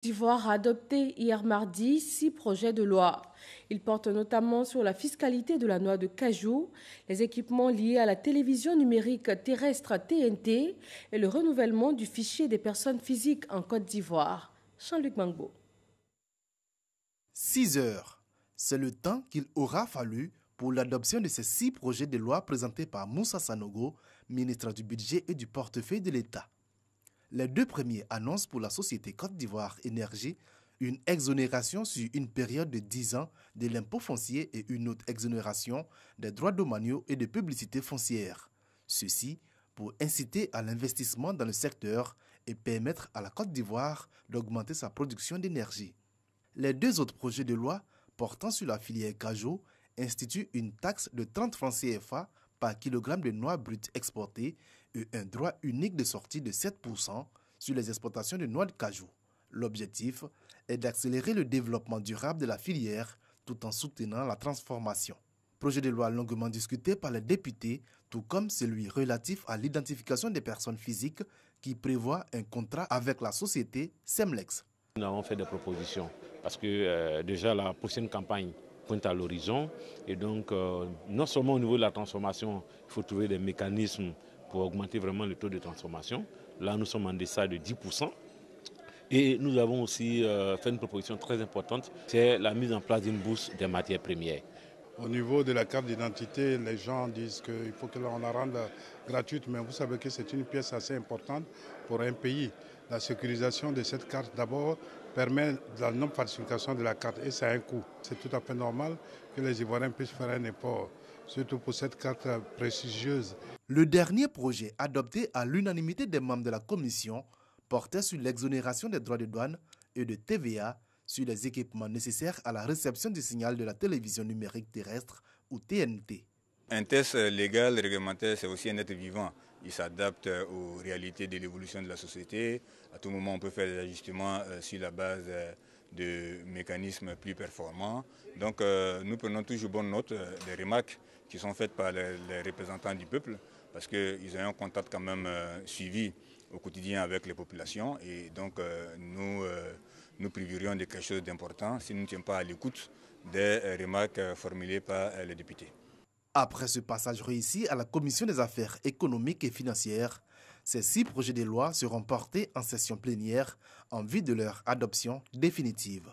D'Ivoire a adopté hier mardi 6 projets de loi. Ils portent notamment sur la fiscalité de la noix de cajou, les équipements liés à la télévision numérique terrestre TNT et le renouvellement du fichier des personnes physiques en Côte d'Ivoire. Jean-Luc Mangbo. 6 heures, c'est le temps qu'il aura fallu pour l'adoption de ces 6 projets de loi présentés par Moussa Sanogo, ministre du Budget et du Portefeuille de l'État. Les 2 premiers annoncent pour la société Côte d'Ivoire Énergie une exonération sur une période de 10 ans de l'impôt foncier et une autre exonération des droits domaniaux et de publicité foncière. Ceci pour inciter à l'investissement dans le secteur et permettre à la Côte d'Ivoire d'augmenter sa production d'énergie. Les 2 autres projets de loi portant sur la filière cajou instituent une taxe de 30 francs CFA par kilogramme de noix brutes exportées et un droit unique de sortie de 7% sur les exportations de noix de cajou. L'objectif est d'accélérer le développement durable de la filière tout en soutenant la transformation. Projet de loi longuement discuté par les députés, tout comme celui relatif à l'identification des personnes physiques qui prévoit un contrat avec la société Semlex. Nous avons fait des propositions parce que déjà la prochaine campagne pointe à l'horizon et donc non seulement au niveau de la transformation, il faut trouver des mécanismes pour augmenter vraiment le taux de transformation. Là, nous sommes en deçà de 10%. Et nous avons aussi fait une proposition très importante, c'est la mise en place d'une bourse des matières premières. Au niveau de la carte d'identité, les gens disent qu'il faut que l'on la rende gratuite, mais vous savez que c'est une pièce assez importante pour un pays. La sécurisation de cette carte, d'abord, permet la non-falsification de la carte et ça a un coût. C'est tout à fait normal que les Ivoiriens puissent faire un effort, surtout pour cette carte prestigieuse. Le dernier projet adopté à l'unanimité des membres de la commission portait sur l'exonération des droits de douane et de TVA sur les équipements nécessaires à la réception du signal de la télévision numérique terrestre ou TNT. Un test légal, réglementaire, c'est aussi un être vivant. Il s'adapte aux réalités de l'évolution de la société. À tout moment, on peut faire des ajustements sur la base de mécanismes plus performants. Donc nous prenons toujours bonne note des remarques qui sont faites par les représentants du peuple parce qu'ils ont un contact quand même suivi au quotidien avec les populations et donc nous priverions de quelque chose d'important si nous ne sommes pas à l'écoute des remarques formulées par les députés. Après ce passage réussi à la Commission des affaires économiques et financières, ces 6 projets de loi seront portés en session plénière en vue de leur adoption définitive.